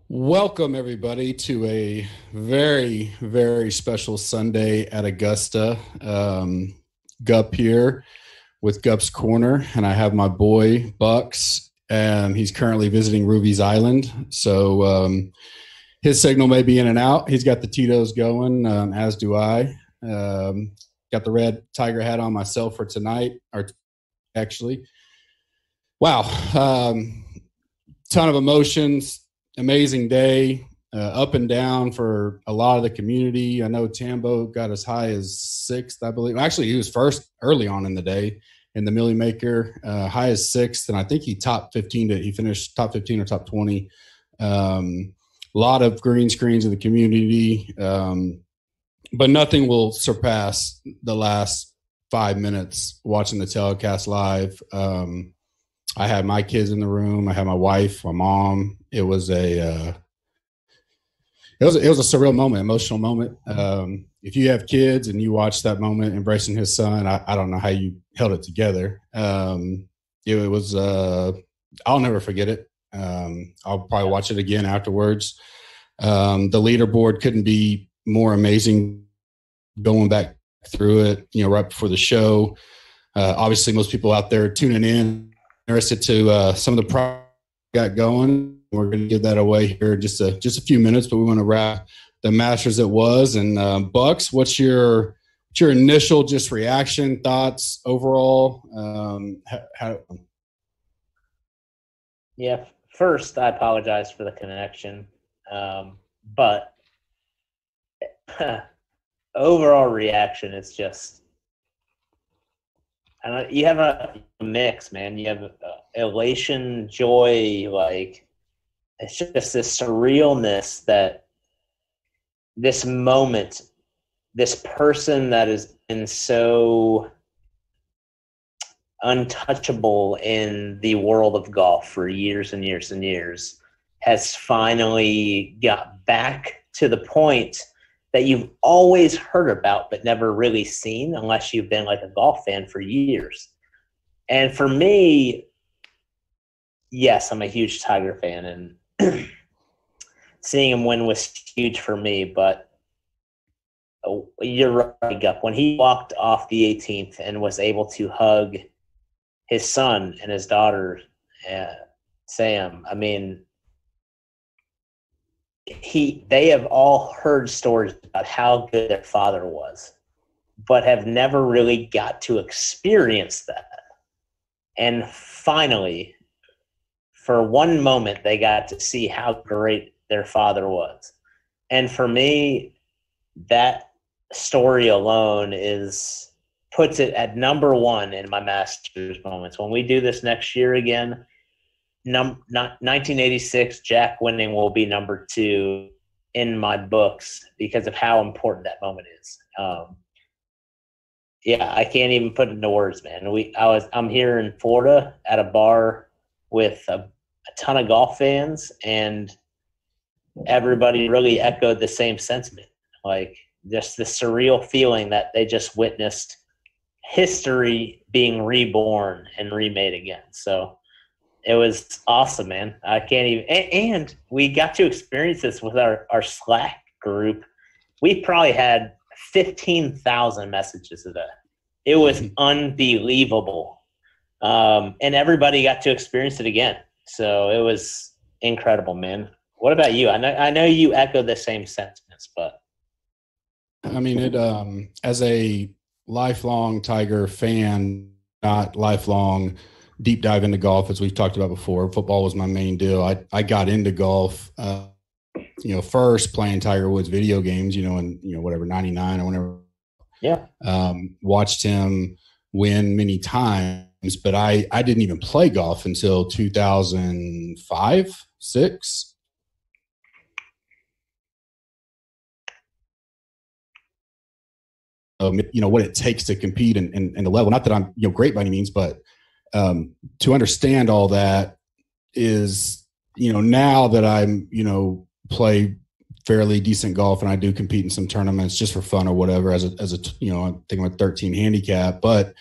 Welcome, everybody, to a very, very special Sunday at Augusta. Gup here with GupsCorner, and I have my boy, Bucks, and he's currently visiting Ruby's Island. So his signal may be in and out. He's got the Tito's going, as do I. Got the red tiger hat on myself for tonight, or actually. Wow. Ton of emotions. Amazing day, up and down for a lot of the community. I know Tambo got as high as sixth, I believe. Actually, he was first early on in the day in the Millie Maker, high as sixth, and I think he topped 15. He finished top 15 or top 20. A lot of green screens in the community, but nothing will surpass the last 5 minutes watching the telecast live. I had my kids in the room. I had my wife, my mom. It was a surreal moment, emotional moment. If you have kids and you watch that moment, embracing his son, I don't know how you held it together. It was I'll never forget it. I'll probably watch it again afterwards. The leaderboard couldn't be more amazing. Going back through it, right before the show. Obviously, most people out there tuning in, interested to some of the products got going. We're going to give that away here in just a few minutes, but we want to wrap the Masters it was. And Bucks, what's your initial just reaction, thoughts overall? Yeah, first I apologize for the connection, but overall reaction is just. You have a mix, man. You have elation, joy, like it's just this surrealness that this moment, this person that has been so untouchable in the world of golf for years and years and years has finally got back to the point that you've always heard about but never really seen unless you've been like a golf fan for years. And for me, yes, I'm a huge Tiger fan, and seeing him win was huge for me, but you're right, Gup. When he walked off the 18th and was able to hug his son and his daughter, Sam, I mean, they have all heard stories about how good their father was, but have never really got to experience that. And finally, for one moment, they got to see how great their father was. And for me, that story alone puts it at number one in my Masters moments. When we do this next year again, 1986 Jack winning will be number two in my books because of how important that moment is. Yeah, I can't even put it into words, man. I'm here in Florida at a bar with a ton of golf fans, and everybody really echoed the same sentiment. Like just the surreal feeling that they just witnessed history being reborn and remade again. So it was awesome, man. I can't even – and we got to experience this with our Slack group. We probably had 15,000 messages of that. It was unbelievable. And everybody got to experience it again. So it was incredible, man. What about you? I know you echo the same sentiments, but – I mean, it as a lifelong Tiger fan, not lifelong – deep dive into golf, as we've talked about before. Football was my main deal. I got into golf, first playing Tiger Woods video games, in whatever 99 or whenever. Yeah. Watched him win many times, but I didn't even play golf until 2005, 6. What it takes to compete and the level. Not that I'm great by any means, but to understand all that is, now that I'm, play fairly decent golf and I do compete in some tournaments just for fun or whatever as a I think I'm a 13 handicap, but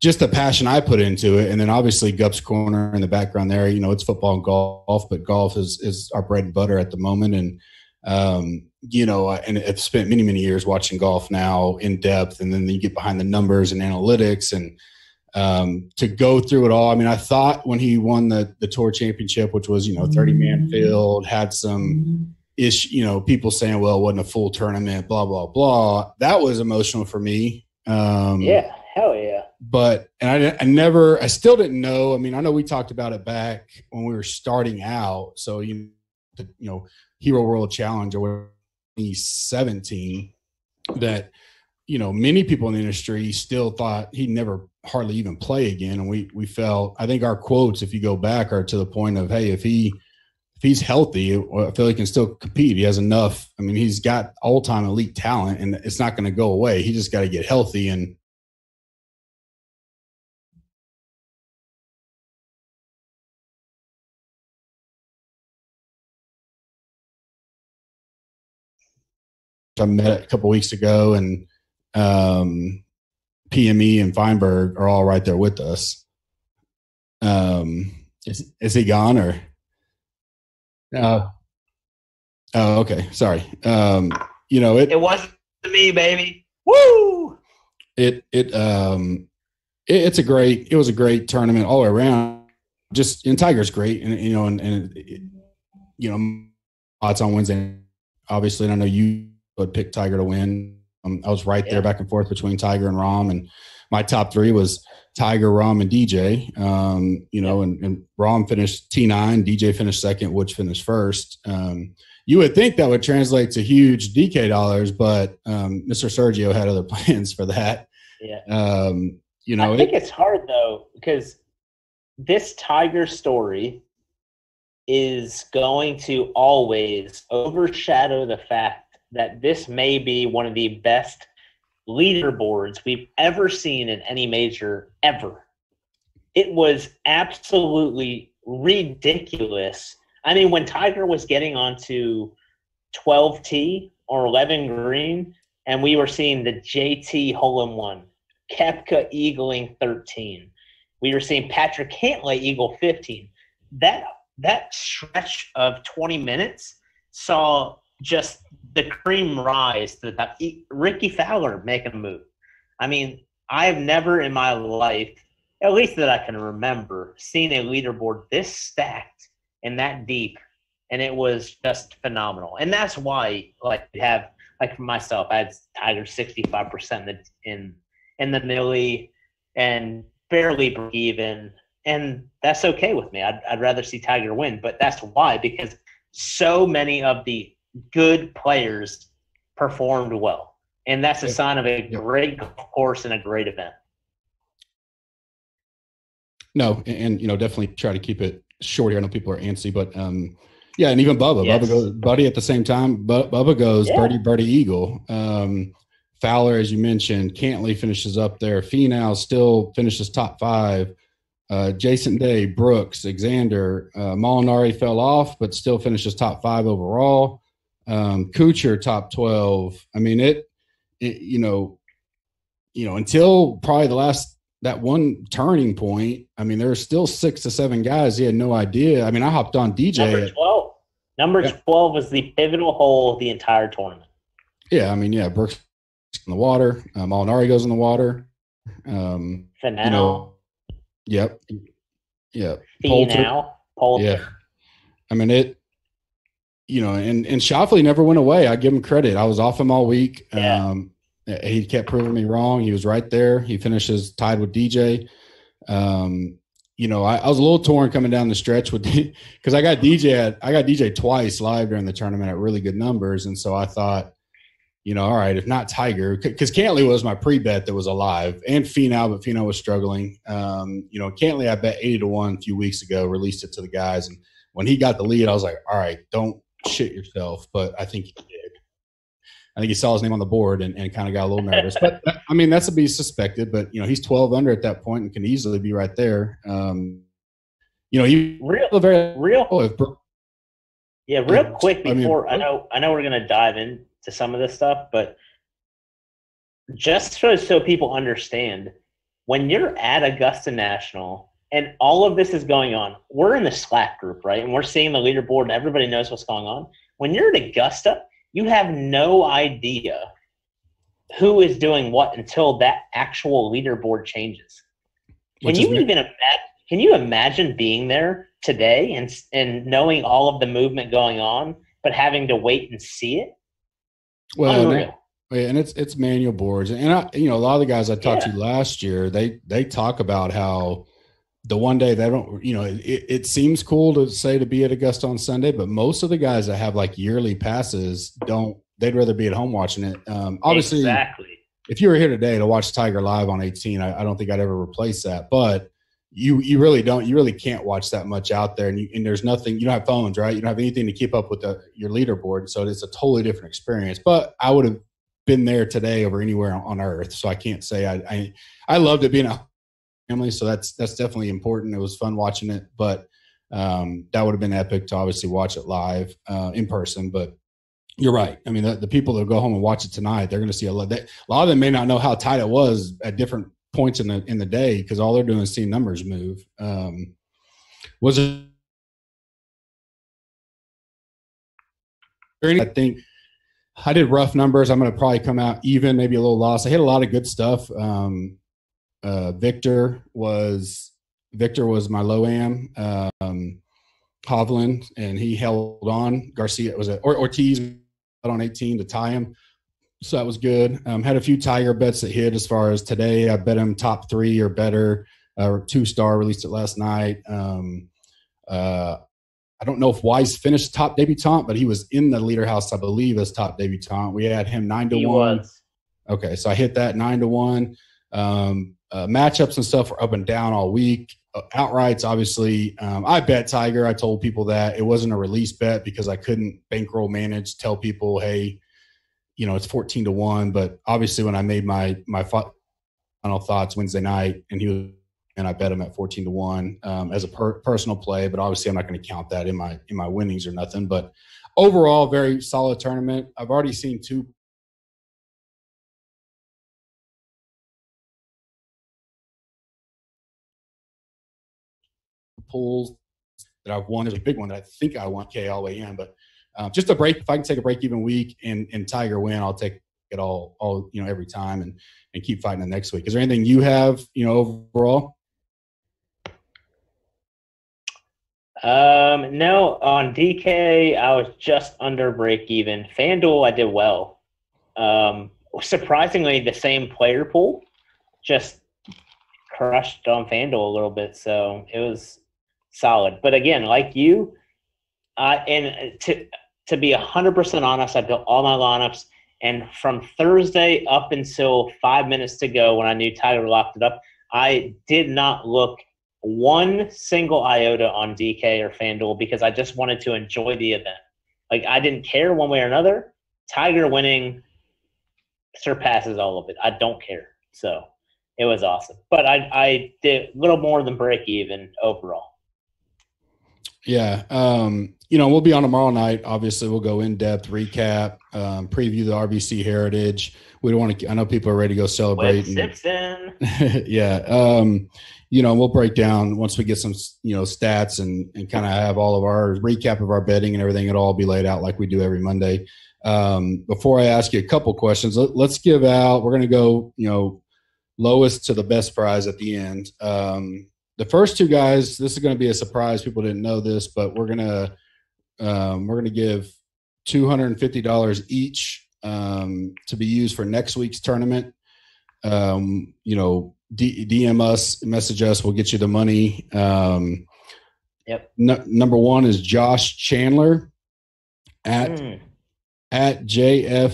just the passion I put into it. And then obviously GupsCorner in the background there, you know, it's football and golf, but golf is our bread and butter at the moment. And, you know, and I've spent many, many years watching golf now in depth. And then you get behind the numbers and analytics and to go through it all. I mean, I thought when he won the tour championship, which was, you know, 30-man field, had some you know, people saying, well, it wasn't a full tournament, blah, blah, blah. That was emotional for me. Yeah, hell yeah. But, and I still didn't know. I mean, I know we talked about it back when we were starting out. So, you know, Hero World Challenge or 2017, that, you know, many people in the industry still thought he'd never hardly even play again. And we felt, I think our quotes, if you go back, are to the point of, hey, if he's healthy, I feel he can still compete. He has enough. I mean, he's got all-time elite talent, and it's not going to go away. He just got to get healthy. And I met a couple weeks ago, and PME and Feinberg are all right there with us. Is he gone or? Oh, okay. Sorry. You know, it wasn't me, baby. Woo! It was a great tournament all around. Just, and Tiger's great, and you know, and you know, odds on Wednesday. Obviously, and I know you would pick Tiger to win. I was right there, back and forth between Tiger and Rahm, and my top three was Tiger, Rahm, and DJ. You know, and Rahm finished T9, DJ finished second, Woods finished first. You would think that would translate to huge DK dollars, but Mr. Sergio had other plans for that. Yeah. You know, I think it's hard though, because this Tiger story is going to always overshadow the fact that this may be one of the best leaderboards we've ever seen in any major ever. It was absolutely ridiculous. I mean, when Tiger was getting onto 12T or 11 green, and we were seeing the JT hole-in-one, Koepka eagling 13. We were seeing Patrick Cantlay eagle 15. That stretch of 20 minutes saw just the cream rise to the Ricky Fowler making a move. I mean, I've never in my life, at least that I can remember, seen a leaderboard this stacked and that deep, and it was just phenomenal. And that's why, like, for myself, I had Tiger 65% in the millie and barely break even, and that's okay with me. I'd rather see Tiger win, but that's why, because so many of the good players performed well, and that's a sign of a great golf course and a great event. No, and you know, definitely try to keep it short here. I know people are antsy, but yeah, and even Bubba, Bubba goes Buddy at the same time. Bubba goes birdie eagle. Fowler, as you mentioned, Cantlay finishes up there. Finau still finishes top 5. Jason Day, Brooks, Xander, Molinari fell off, but still finishes top 5 overall. Kuchar top 12. I mean, it you know, until probably that one turning point. I mean, there were still 6 to 7 guys. He had no idea. I mean, I hopped on DJ. Number 12 was the pivotal hole of the entire tournament. Yeah, I mean, Brooks in the water. Molinari goes in the water. Finau. You know, yep. Poulter. Yeah. I mean, it, you know, and Schauffele never went away. I give him credit. I was off him all week. Yeah. He kept proving me wrong. He was right there. He finishes tied with DJ. You know, I was a little torn coming down the stretch with because I got DJ twice live during the tournament at really good numbers, and so I thought, you know, all right, if not Tiger, because Cantlay was my pre-bet that was alive, and Finau, but Finau was struggling. You know, Cantlay I bet 80-1 a few weeks ago, released it to the guys, and when he got the lead, I was like, all right, don't shit yourself, but I think he did. I think he saw his name on the board and kind of got a little nervous. But, I mean, that's to be suspected. But, you know, he's 12 under at that point and can easily be right there. You know, he real quick before I know we're going to dive into some of this stuff, but just so people understand, when you're at Augusta National and all of this is going on, we're in the Slack group, right? And we're seeing the leaderboard and everybody knows what's going on. When you're at Augusta, you have no idea who is doing what until that actual leaderboard changes. Can you imagine being there today and knowing all of the movement going on, but having to wait and see it? Well, unreal. And it's manual boards, and a lot of the guys I talked to last year, they talk about how the one day they don't, it seems cool to say to be at Augusta on Sunday, but most of the guys that have like yearly passes they'd rather be at home watching it. Obviously, exactly. If you were here today to watch Tiger live on 18, I don't think I'd ever replace that, but you really can't watch that much out there, and there's nothing, you don't have phones, right? You don't have anything to keep up with your leaderboard, so it's a totally different experience. But I would have been there today over anywhere on earth, so I can't say I loved it being a family, so that's definitely important. It was fun watching it, but that would have been epic to obviously watch it live in person. But you're right. I mean, the people that go home and watch it tonight, they're going to see a lot of them may not know how tight it was at different points in the day, because all they're doing is seeing numbers move. Was it? I think I did rough numbers. I'm going to probably come out even, maybe a little loss. I hit a lot of good stuff. Victor was my low am. Hovland, and he held on. Garcia was Ortiz on 18 to tie him, so that was good. Had a few Tiger bets that hit as far as today. I bet him top 3 or better. 2-star, released it last night. I don't know if Wise finished top debutant, but he was in the leader house, I believe, as top debutant. We had him 9-1. He was. Okay, so I hit that 9-1. Matchups and stuff were up and down all week. Outrights, obviously, I bet Tiger. I told people that it wasn't a release bet because I couldn't bankroll manage, tell people, hey, it's 14-1. But obviously, when I made my final thoughts Wednesday night, and I bet him at 14-1 as a personal play. But obviously, I'm not going to count that in my winnings or nothing. But overall, very solid tournament. I've already seen 2 pools that I've won. There's a big one that I think I want K all the way in, but just a break. If I can take a break even week and Tiger win, I'll take it all every time and keep fighting the next week. Is there anything you have overall? No, on DK I was just under break even. FanDuel I did well. Surprisingly, the same player pool, just crushed on FanDuel a little bit, so it was solid. But again, like you, and to be 100% honest, I built all my lineups, and from Thursday up until 5 minutes to go when I knew Tiger locked it up, I did not look one single iota on DK or FanDuel because I just wanted to enjoy the event. Like, I didn't care one way or another. Tiger winning surpasses all of it. I don't care. So it was awesome. But I did a little more than break even overall. Yeah. We'll be on tomorrow night. Obviously, we'll go in depth, recap, preview the RBC Heritage. We don't want to, I know people are ready to go celebrate. Simpson. Yeah. We'll break down once we get some, stats and kind of have all of our recap of our betting and everything. It'll all be laid out like we do every Monday. Before I ask you a couple questions, let's give out, we're going to go, lowest to the best prize at the end. The first 2 guys, this is going to be a surprise. People didn't know this, but we're going to give $250 each to be used for next week's tournament. DM us, message us, we'll get you the money. Yep. Number 1 is Josh Chandler at JFJCUK.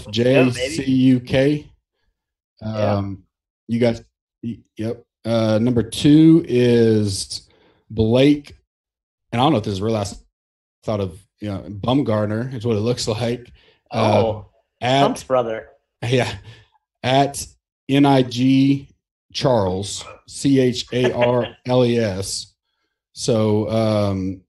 You guys, yep. Number 2 is Blake, and I don't know if this is real. I thought of Bumgarner. It's what it looks like. Trump's brother. Yeah, at NIG Charles, CHARLES. So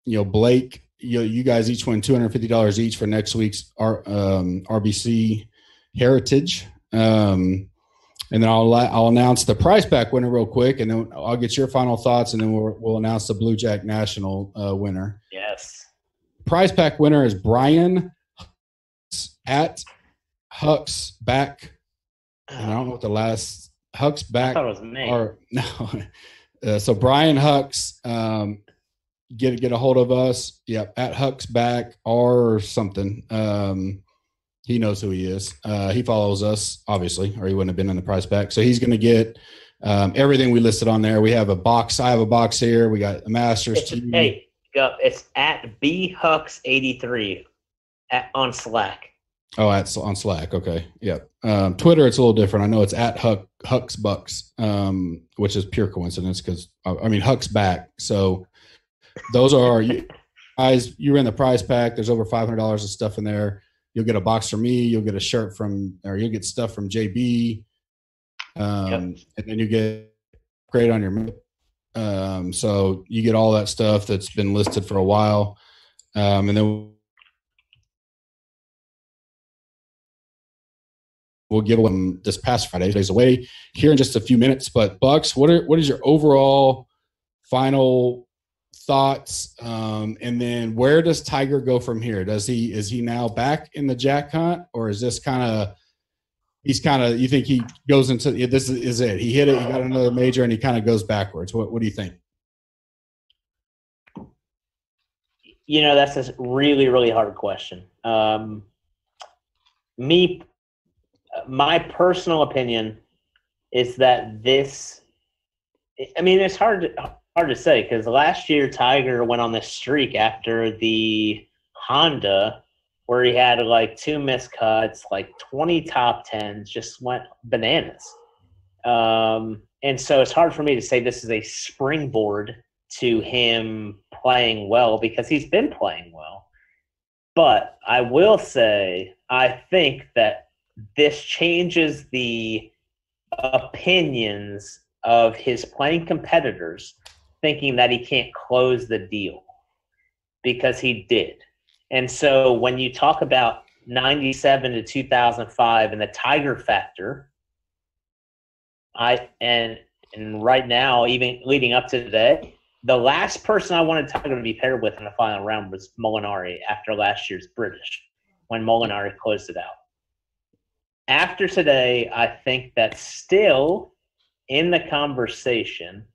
Blake, you guys each win $250 each for next week's RBC Heritage. And And then I'll announce the prize pack winner real quick, and then I'll get your final thoughts, and then we'll announce the BlueJack National winner. Yes. Prize pack winner is Brian at Huck's back. And I don't know what the last Huck's back. I thought it was me. Or no. So Brian Hucks, get a hold of us. Yep, at Huck's back or something. He knows who he is. He follows us, obviously, or he wouldn't have been in the prize pack. So he's going to get everything we listed on there. We have a box. I have a box here. We got a Masters team. Hey, it's at bhucks83 on Slack. Oh, on Slack. Okay. Yeah. Twitter, it's a little different. I know it's at Huck's Bucks, which is pure coincidence because, Huck's back. So those are you guys. You're in the prize pack. There's over $500 of stuff in there. You'll get a box from me. You'll get a shirt or you'll get stuff from JB. And then you get great on your so you get all that stuff that's been listed for a while. And then we'll give them this past Friday, days away here in just a few minutes. But Bucks, what is your overall final thoughts? And then where does Tiger go from here? Is he now back in the Jack hunt, or is this you think he goes into this is it? He hit it, he got another major, and he kind of goes backwards. What do you think? That's a really, really hard question. My personal opinion is that it's hard to say because last year Tiger went on this streak after the Honda where he had like 2 missed cuts, like 20 top 10s, just went bananas. And so it's hard for me to say this is a springboard to him playing well because he's been playing well. But I will say I think that this changes the opinions of his playing competitors thinking that he can't close the deal because he did. And so when you talk about 97 to 2005 and the Tiger factor, and right now, even leading up to today, the last person I wanted Tiger to be paired with in the final round was Molinari after last year's British when Molinari closed it out. After today, I think that's still in the conversation,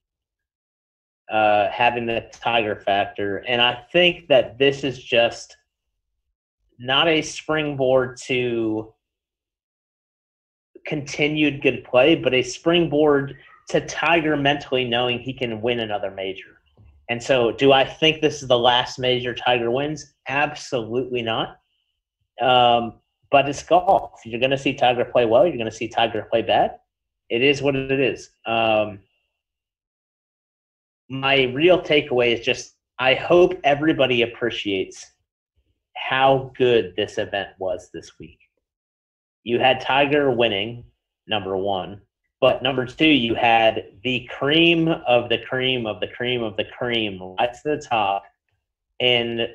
having the Tiger factor. And I think that this is just not a springboard to continued good play, but a springboard to Tiger mentally knowing he can win another major. And so do I think this is the last major Tiger wins? Absolutely not. But it's golf. You're going to see Tiger play well. You're going to see Tiger play bad. It is what it is. My real takeaway is just I hope everybody appreciates how good this event was this week. You had Tiger winning, number one. But number two, you had the cream of the cream of the cream of the cream right to the top. And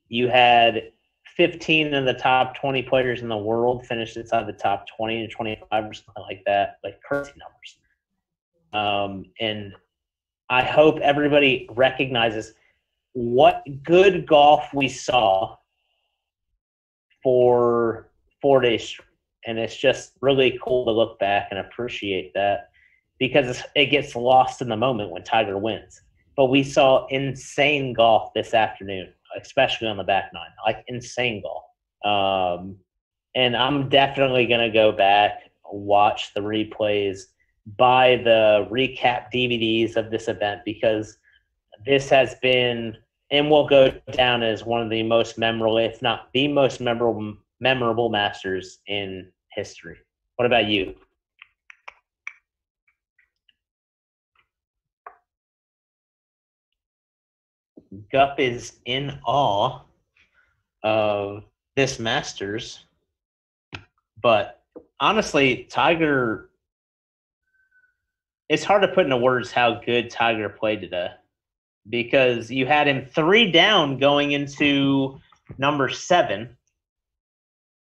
you had 15 of the top 20 players in the world finished inside the top 20 to 25 or something like that, like crazy numbers. And I hope everybody recognizes what good golf we saw for 4 days. And it's just really cool to look back and appreciate that because it gets lost in the moment when Tiger wins. But we saw insane golf this afternoon, especially on the back nine, like insane golf. And I'm definitely going to go back, watch the replays, buy the recap DVDs of this event because this has been and will go down as one of the most memorable, if not the most memorable Masters in history. What about you? Gup is in awe of this Masters, but honestly, Tiger, it's hard to put into words how good Tiger played today because you had him 3 down going into number 7.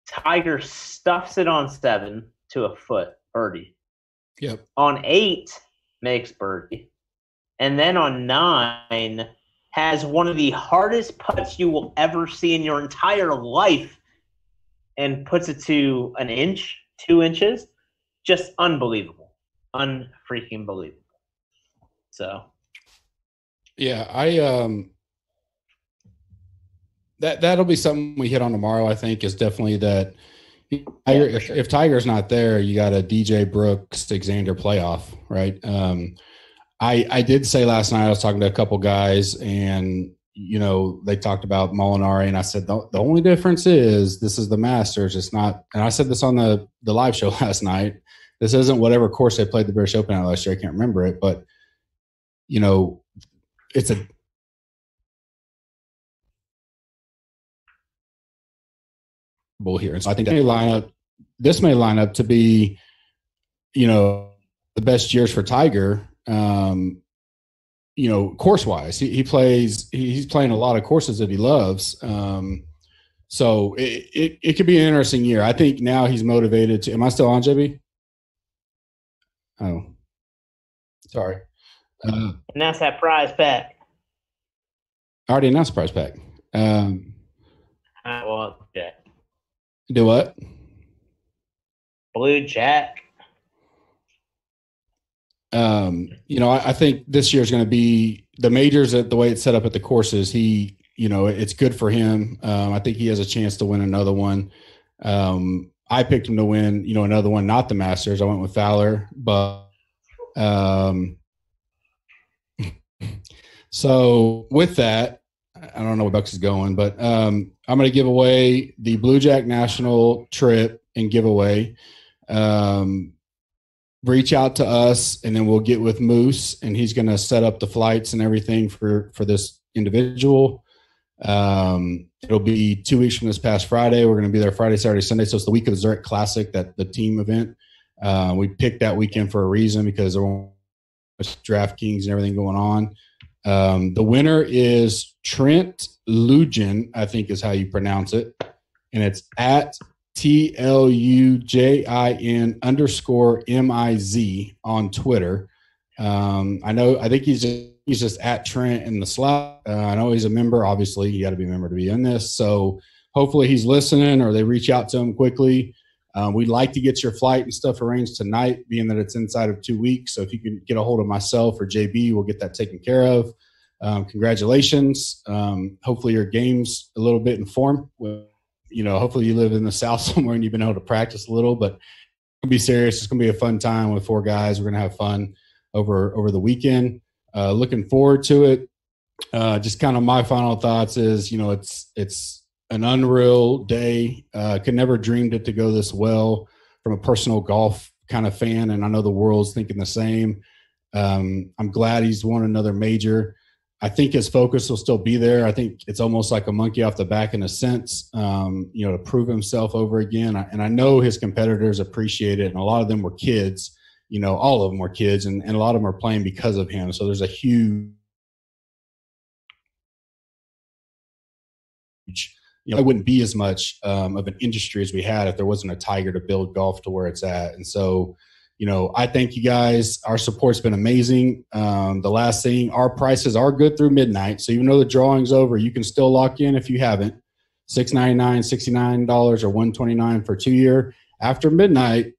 Tiger stuffs it on 7 to a foot birdie. Yep. On 8, makes birdie. And then on 9, has one of the hardest putts you will ever see in your entire life and puts it to an inch, 2 inches. Just unbelievable. Unfreaking believable. So. Yeah, that'll be something we hit on tomorrow, I think, is definitely that if Tiger's not there, you got a DJ Brooks, Xander playoff, right? I did say last night, I was talking to a couple guys and, they talked about Molinari, and I said, the only difference is this is the Masters. It's not, and I said this on the live show last night. This isn't whatever course they played the British Open at last year. I can't remember it, but, it's a bull here. And so I think this may line up to be, the best years for Tiger, course wise. He's playing a lot of courses that he loves. So it could be an interesting year. I think now he's motivated to, am I still on, JB? Oh, sorry. Announce that prize pack. I already announced prize pack. Well, yeah. Do what? BlueJack. I think this year is going to be the majors, the way it's set up at the courses. It's good for him. I think he has a chance to win another one. I picked him to win, another one, not the Masters. I went with Fowler, but, so with that, I don't know where Bucks is going, but I'm going to give away the BlueJack National trip and giveaway. Reach out to us, and then we'll get with Moose, and he's going to set up the flights and everything for this individual. It'll be 2 weeks from this past Friday. We're going to be there Friday, Saturday, Sunday. So it's the week of the Zurich Classic, the team event. We picked that weekend for a reason because there was DraftKings and everything going on. The winner is Trent Lugin, I think is how you pronounce it. And it's at TLUJIN_MIZ on Twitter. I think he's just at Trent in the Slack. I know he's a member. Obviously, you got to be a member to be in this. So hopefully he's listening, or they reach out to him quickly. We'd like to get your flight and stuff arranged tonight, being that it's inside of 2 weeks. So if you can get a hold of myself or JB, we'll get that taken care of. Congratulations. Hopefully your game's a little bit in form. Hopefully you live in the South somewhere and you've been able to practice a little, but be serious. It's going to be a fun time with 4 guys. We're going to have fun over the weekend. Looking forward to it. Just kind of my final thoughts is, it's an unreal day. Could never dreamed it to go this well from a personal golf kind of fan. And I know the world's thinking the same. I'm glad he's won another major. I think his focus will still be there. I think it's almost like a monkey off the back in a sense, to prove himself over again. And I know his competitors appreciate it. And a lot of them were kids, all of them were kids, and a lot of them are playing because of him. So there's a huge, it wouldn't be as much of an industry as we had if there wasn't a Tiger to build golf to where it's at. And so, I thank you guys. Our support's been amazing. The last thing, our prices are good through midnight. So even though the drawing's over, you can still lock in if you haven't. $6.99, $69, or $129 for 2-year. After midnight,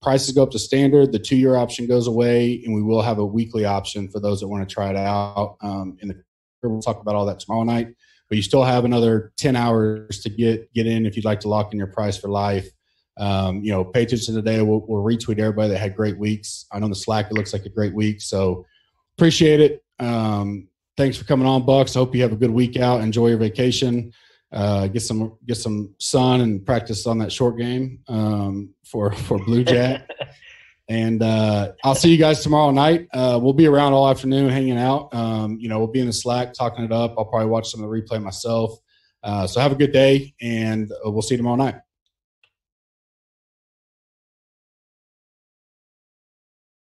prices go up to standard. The 2-year option goes away, and we will have a weekly option for those that want to try it out. We'll talk about all that tomorrow night. But you still have another 10 hours to get in if you'd like to lock in your price for life. Pay attention today. We'll retweet everybody that had great weeks. I know in the Slack, it looks like a great week. So appreciate it. Thanks for coming on, Bucks. I hope you have a good week out. Enjoy your vacation. Get some sun and practice on that short game for BlueJack. And I'll see you guys tomorrow night. We'll be around all afternoon hanging out. We'll be in the Slack talking it up. I'll probably watch some of the replay myself. So have a good day, and we'll see you tomorrow night.